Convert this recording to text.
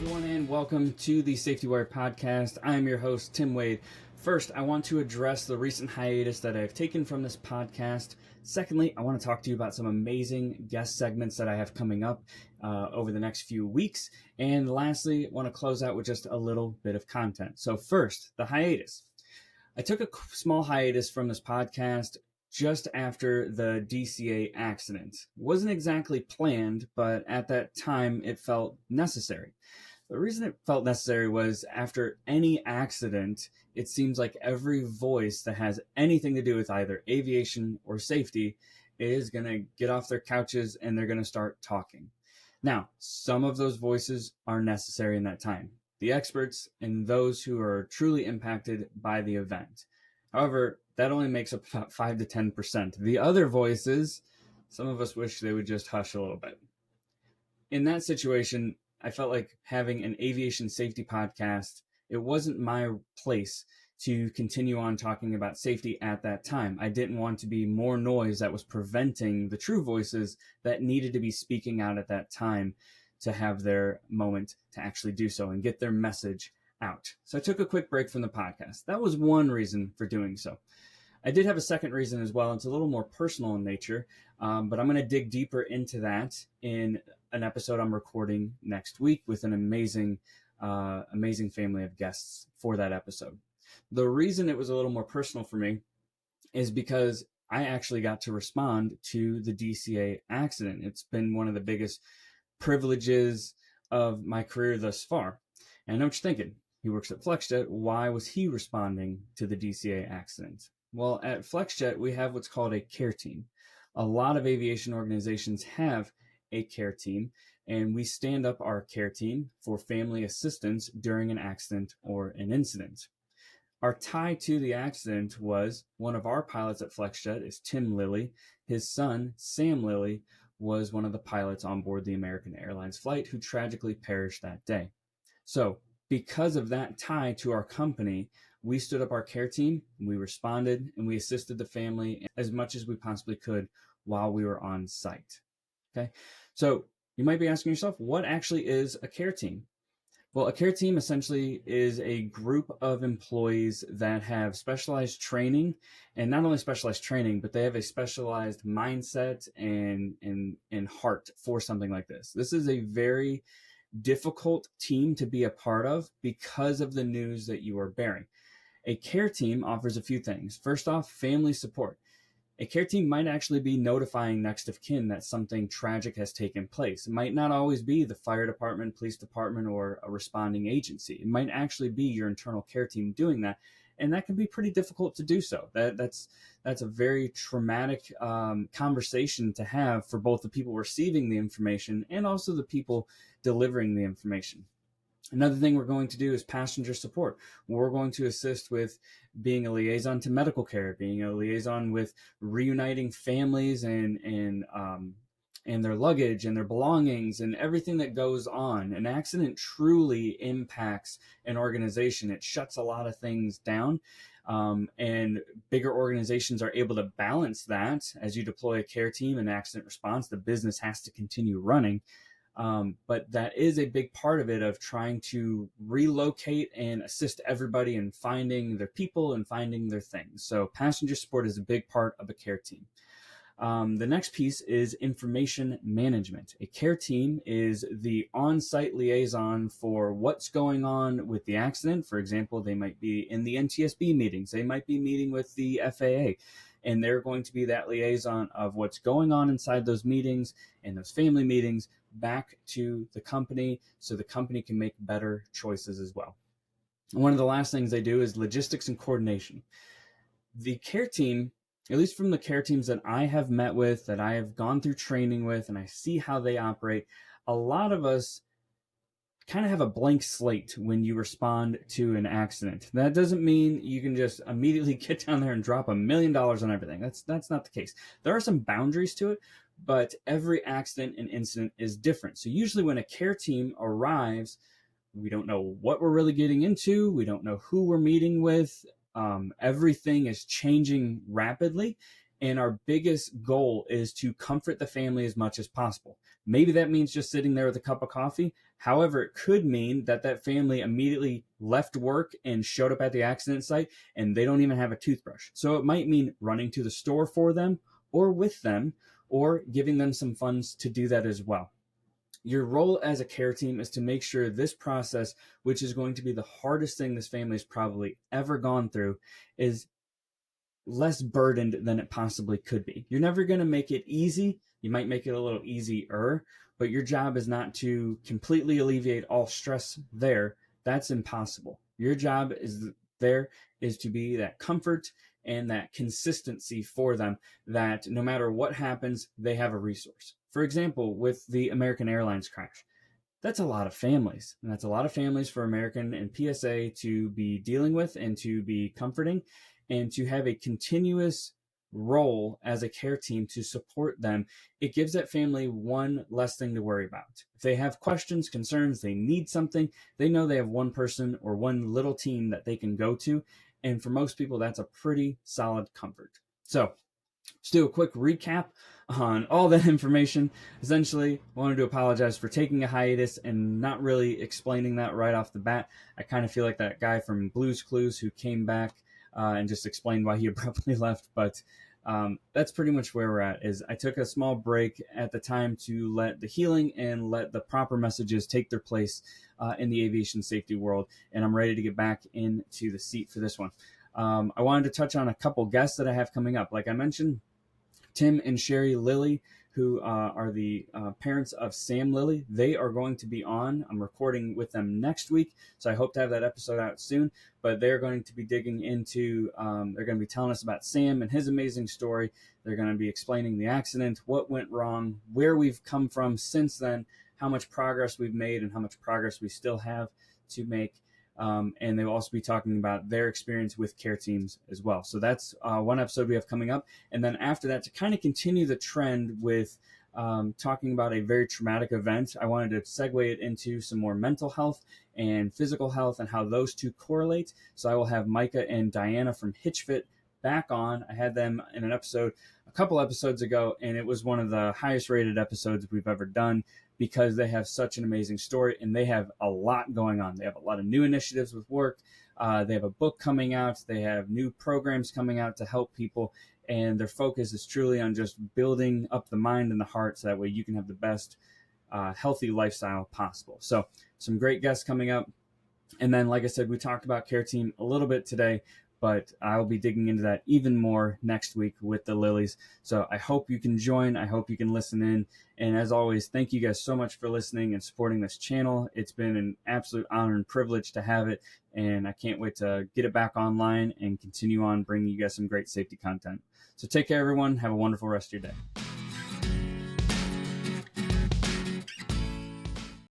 Everyone, and welcome to the Safety Wire podcast. I am your host, Tim Wade. First, I want to address the recent hiatus that I've taken from this podcast. Secondly, I want to talk to you about some amazing guest segments that I have coming up over the next few weeks. And lastly, I want to close out with just a little bit of content. So first, the hiatus. I took a small hiatus from this podcast just after the DCA accident. It wasn't exactly planned, but at that time it felt necessary. The reason it felt necessary was after any accident, it seems like every voice that has anything to do with either aviation or safety is going to get off their couches and they're going to start talking. Now, some of those voices are necessary in that time, the experts and those who are truly impacted by the event. However, that only makes up about 5 to 10%. The other voices, some of us wish they would just hush a little bit. In that situation, I felt like having an aviation safety podcast, it wasn't my place to continue on talking about safety at that time. I didn't want to be more noise that was preventing the true voices that needed to be speaking out at that time to have their moment to actually do so and get their message out. So I took a quick break from the podcast. That was one reason for doing so. I did have a second reason as well. It's a little more personal in nature, but I'm going to dig deeper into that in an episode I'm recording next week with an amazing family of guests for that episode. The reason it was a little more personal for me is because I actually got to respond to the DCA accident. It's been one of the biggest privileges of my career thus far. And I know what you're thinking. He works at FlexJet. Why was he responding to the DCA accident? Well, at FlexJet, we have what's called a care team. A lot of aviation organizations have a care team, and we stand up our care team for family assistance during an accident or an incident. Our tie to the accident was one of our pilots at FlexJet is Tim Lilly. His son, Sam Lilly, was one of the pilots on board the American Airlines flight who tragically perished that day. So because of that tie to our company, we stood up our care team, we responded, and we assisted the family as much as we possibly could while we were on site. Okay, so you might be asking yourself, what actually is a care team? Well, a care team essentially is a group of employees that have specialized training, and not only specialized training, but they have a specialized mindset and heart for something like this. This is a very difficult team to be a part of because of the news that you are bearing. A care team offers a few things. First off, family support. A care team might actually be notifying next of kin that something tragic has taken place. It might not always be the fire department, police department, or a responding agency. It might actually be your internal care team doing that, and that can be pretty difficult to do so. That's a very traumatic conversation to have for both the people receiving the information and also the people delivering the information. Another thing we're going to do is passenger support. We're going to assist with being a liaison to medical care, being a liaison with reuniting families and their luggage and their belongings and everything that goes on. An accident truly impacts an organization. It shuts a lot of things down. And bigger organizations are able to balance that. As you deploy a care team and accident response, the business has to continue running. But that is a big part of it, of trying to relocate and assist everybody in finding their people and finding their things. So passenger support is a big part of a care team. The next piece is information management. A care team is the on-site liaison for what's going on with the accident. For example, they might be in the NTSB meetings. They might be meeting with the FAA. And they're going to be that liaison of what's going on inside those meetings and those family meetings back to the company so the company can make better choices as well. And one of the last things they do is logistics and coordination. The care team, at least from the care teams that I have met with, that I have gone through training with, and I see how they operate, a lot of us kind of have a blank slate when you respond to an accident. That doesn't mean you can just immediately get down there and drop $1 million on everything. That's not the case. There are some boundaries to it, but every accident and incident is different. So usually when a care team arrives, we don't know what we're really getting into. We don't know who we're meeting with. Everything is changing rapidly. And our biggest goal is to comfort the family as much as possible. Maybe that means just sitting there with a cup of coffee. However, it could mean that that family immediately left work and showed up at the accident site and they don't even have a toothbrush. So it might mean running to the store for them or with them or giving them some funds to do that as well. Your role as a care team is to make sure this process, which is going to be the hardest thing this family's probably ever gone through, is less burdened than it possibly could be. You're never going to make it easy. You might make it a little easier, but your job is not to completely alleviate all stress there. That's impossible. Your job is to be that comfort and that consistency for them, that no matter what happens, they have a resource. For example, with the American Airlines crash, that's a lot of families. And that's a lot of families for American and PSA to be dealing with and to be comforting and to have a continuous role as a care team to support them. It gives that family one less thing to worry about. If they have questions, concerns, they need something, they know they have one person or one little team that they can go to. And for most people, that's a pretty solid comfort. So let's do a quick recap on all that information. Essentially, I wanted to apologize for taking a hiatus and not really explaining that right off the bat. I kind of feel like that guy from Blue's Clues who came back and just explained why he abruptly left. But that's pretty much where we're at. Is I took a small break at the time to let the healing and let the proper messages take their place in the aviation safety world. And I'm ready to get back into the seat for this one. I wanted to touch on a couple guests that I have coming up. Like I mentioned, Tim and Sherry Lilly, who are the parents of Sam Lilly. They are going to be on. I'm recording with them next week, so I hope to have that episode out soon. But they're going to be digging into, they're going to be telling us about Sam and his amazing story. They're going to be explaining the accident, what went wrong, where we've come from since then, how much progress we've made, and how much progress we still have to make. And they'll also be talking about their experience with care teams as well. So that's one episode we have coming up. And then after that, to kind of continue the trend with talking about a very traumatic event, I wanted to segue it into some more mental health and physical health and how those two correlate. So I will have Micah and Diana from HitchFit back on. I had them in an episode a couple episodes ago, and it was one of the highest rated episodes we've ever done, because they have such an amazing story and they have a lot going on. They have a lot of new initiatives with work. They have a book coming out. They have new programs coming out to help people. And their focus is truly on just building up the mind and the heart so that way you can have the best healthy lifestyle possible. So some great guests coming up. And then, like I said, we talked about Care Team a little bit today, but I'll be digging into that even more next week with the Lilies. So I hope you can join. I hope you can listen in. And as always, thank you guys so much for listening and supporting this channel. It's been an absolute honor and privilege to have it. And I can't wait to get it back online and continue on bringing you guys some great safety content. So take care, everyone. Have a wonderful rest of your day.